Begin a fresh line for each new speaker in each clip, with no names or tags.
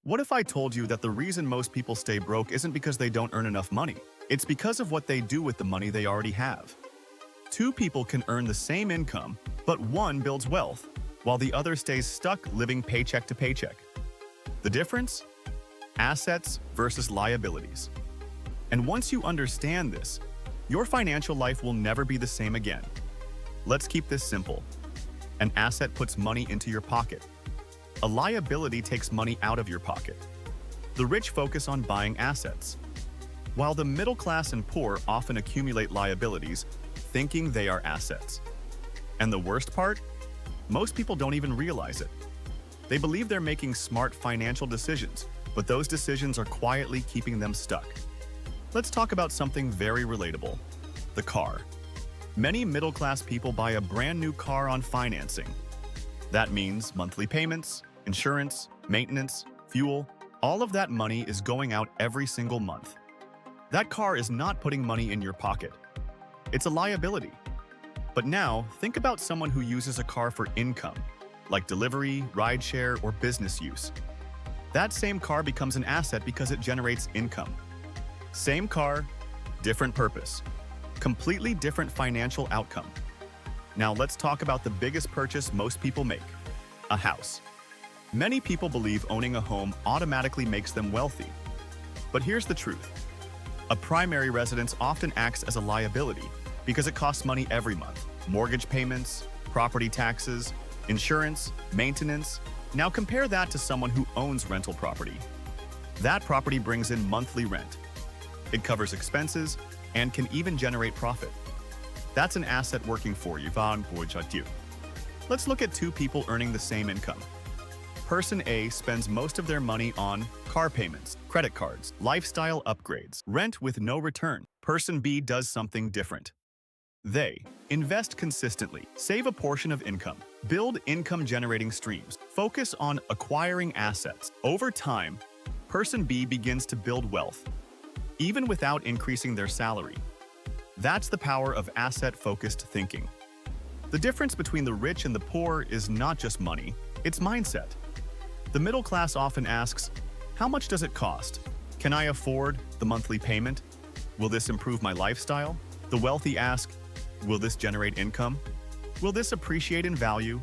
What if I told you that the reason most people stay broke isn't because they don't earn enough money? It's because of what they do with the money they already have. Two people can earn the same income, but one builds wealth, while the other stays stuck living paycheck to paycheck. The difference? Assets versus liabilities. And once you understand this, your financial life will never be the same again. Let's keep this simple. An asset puts money into your pocket. A liability takes money out of your pocket. The rich focus on buying assets, while the middle class and poor often accumulate liabilities, thinking they are assets. And the worst part? Most people don't even realize it. They believe they're making smart financial decisions, but those decisions are quietly keeping them stuck. Let's talk about something very relatable: the car. Many middle-class people buy a brand new car on financing. That means monthly payments, insurance, maintenance, fuel, all of that money is going out every single month. That car is not putting money in your pocket. It's a liability. But now, think about someone who uses a car for income, like delivery, rideshare, or business use. That same car becomes an asset because it generates income. Same car, different purpose. Completely different financial outcome. Now let's talk about the biggest purchase most people make: a house. Many people believe owning a home automatically makes them wealthy. But here's the truth. A primary residence often acts as a liability because it costs money every month. Mortgage payments, property taxes, insurance, maintenance. Now compare that to someone who owns rental property. That property brings in monthly rent. It covers expenses and can even generate profit. That's an asset working for you. Let's look at two people earning the same income. Person A spends most of their money on car payments, credit cards, lifestyle upgrades, rent with no return. Person B does something different. They invest consistently, save a portion of income, build income-generating streams, focus on acquiring assets. Over time, Person B begins to build wealth, even without increasing their salary. That's the power of asset-focused thinking. The difference between the rich and the poor is not just money, it's mindset. The middle class often asks, how much does it cost? Can I afford the monthly payment? Will this improve my lifestyle? The wealthy ask, will this generate income? Will this appreciate in value?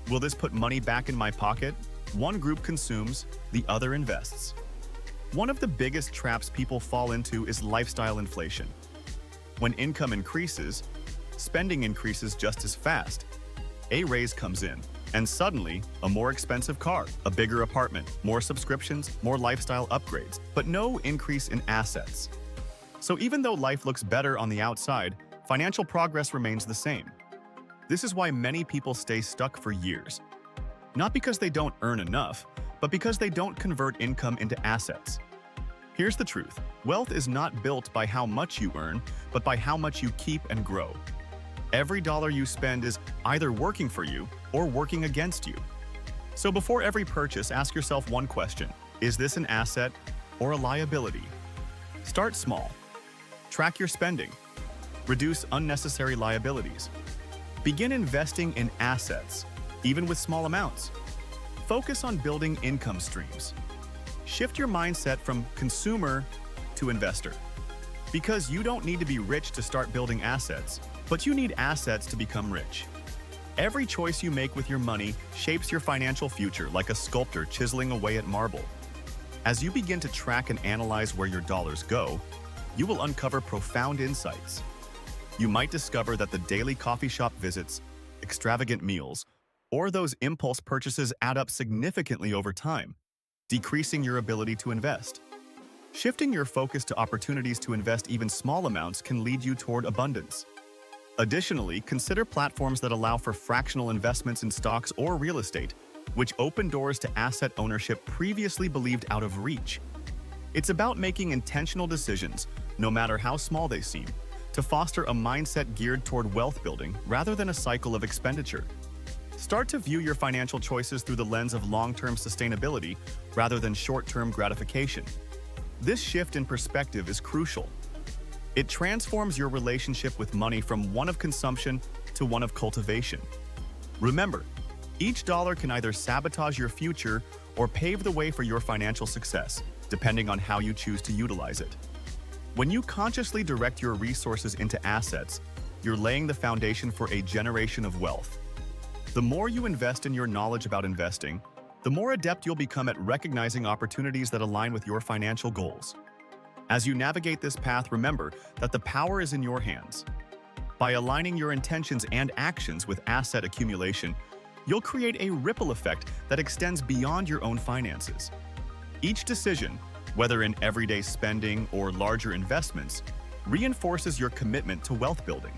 Will this put money back in my pocket? One group consumes, the other invests. One of the biggest traps people fall into is lifestyle inflation. When income increases, spending increases just as fast. A raise comes in, and suddenly, a more expensive car, a bigger apartment, more subscriptions, more lifestyle upgrades, but no increase in assets. So even though life looks better on the outside, financial progress remains the same. This is why many people stay stuck for years. Not because they don't earn enough, but because they don't convert income into assets. Here's the truth. Wealth is not built by how much you earn, but by how much you keep and grow. Every dollar you spend is either working for you or working against you. So before every purchase, ask yourself one question: is this an asset or a liability? Start small. Track your spending. Reduce unnecessary liabilities. Begin investing in assets, even with small amounts. Focus on building income streams. Shift your mindset from consumer to investor. Because you don't need to be rich to start building assets, but you need assets to become rich. Every choice you make with your money shapes your financial future like a sculptor chiseling away at marble. As you begin to track and analyze where your dollars go, you will uncover profound insights. You might discover that the daily coffee shop visits, extravagant meals, or those impulse purchases add up significantly over time, decreasing your ability to invest. Shifting your focus to opportunities to invest even small amounts can lead you toward abundance. Additionally, consider platforms that allow for fractional investments in stocks or real estate, which open doors to asset ownership previously believed out of reach. It's about making intentional decisions, no matter how small they seem, to foster a mindset geared toward wealth building rather than a cycle of expenditure. Start to view your financial choices through the lens of long-term sustainability rather than short-term gratification. This shift in perspective is crucial. It transforms your relationship with money from one of consumption to one of cultivation. Remember, each dollar can either sabotage your future or pave the way for your financial success, depending on how you choose to utilize it. When you consciously direct your resources into assets, you're laying the foundation for a generation of wealth. The more you invest in your knowledge about investing, the more adept you'll become at recognizing opportunities that align with your financial goals. As you navigate this path, remember that the power is in your hands. By aligning your intentions and actions with asset accumulation, you'll create a ripple effect that extends beyond your own finances. Each decision, whether in everyday spending or larger investments, reinforces your commitment to wealth building.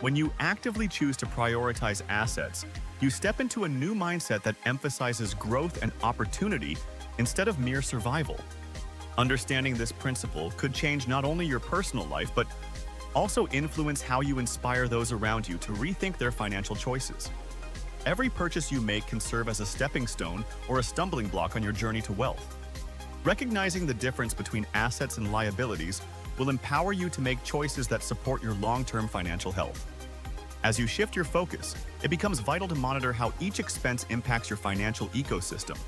When you actively choose to prioritize assets, you step into a new mindset that emphasizes growth and opportunity instead of mere survival. Understanding this principle could change not only your personal life, but also influence how you inspire those around you to rethink their financial choices. Every purchase you make can serve as a stepping stone or a stumbling block on your journey to wealth. Recognizing the difference between assets and liabilities will empower you to make choices that support your long-term financial health. As you shift your focus, it becomes vital to monitor how each expense impacts your financial ecosystem.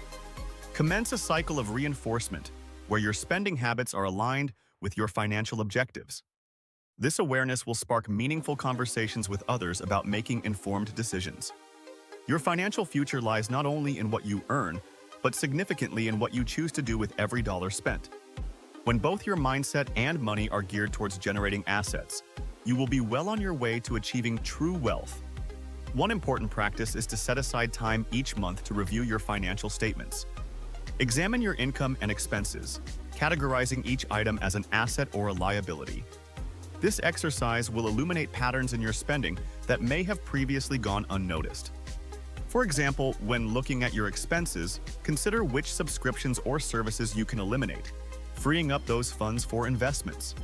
Commence a cycle of reinforcement where your spending habits are aligned with your financial objectives. This awareness will spark meaningful conversations with others about making informed decisions. Your financial future lies not only in what you earn, but significantly in what you choose to do with every dollar spent. When both your mindset and money are geared towards generating assets, you will be well on your way to achieving true wealth. One important practice is to set aside time each month to review your financial statements. Examine your income and expenses, categorizing each item as an asset or a liability. This exercise will illuminate patterns in your spending that may have previously gone unnoticed. For example, when looking at your expenses, consider which subscriptions or services you can eliminate, freeing up those funds for investments.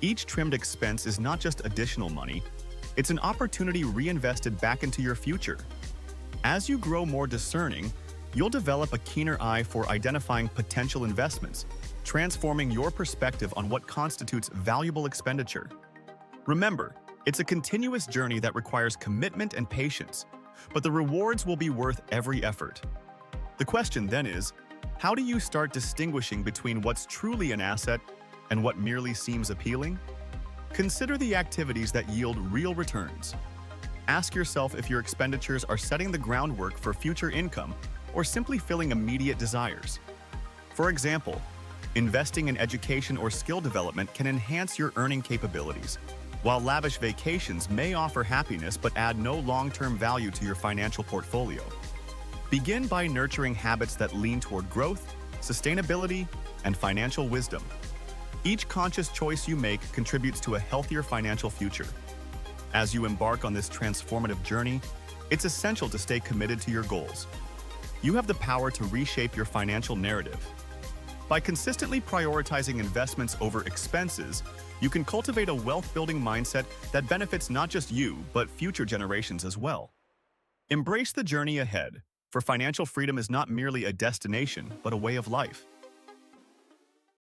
Each trimmed expense is not just additional money, it's an opportunity reinvested back into your future. As you grow more discerning, you'll develop a keener eye for identifying potential investments, transforming your perspective on what constitutes valuable expenditure. Remember, it's a continuous journey that requires commitment and patience, but the rewards will be worth every effort. The question then is, how do you start distinguishing between what's truly an asset and what merely seems appealing? Consider the activities that yield real returns. Ask yourself if your expenditures are setting the groundwork for future income or simply filling immediate desires. For example, investing in education or skill development can enhance your earning capabilities, while lavish vacations may offer happiness but add no long-term value to your financial portfolio. Begin by nurturing habits that lean toward growth, sustainability, and financial wisdom. Each conscious choice you make contributes to a healthier financial future. As you embark on this transformative journey, it's essential to stay committed to your goals. You have the power to reshape your financial narrative. By consistently prioritizing investments over expenses, you can cultivate a wealth-building mindset that benefits not just you, but future generations as well. Embrace the journey ahead, for financial freedom is not merely a destination, but a way of life.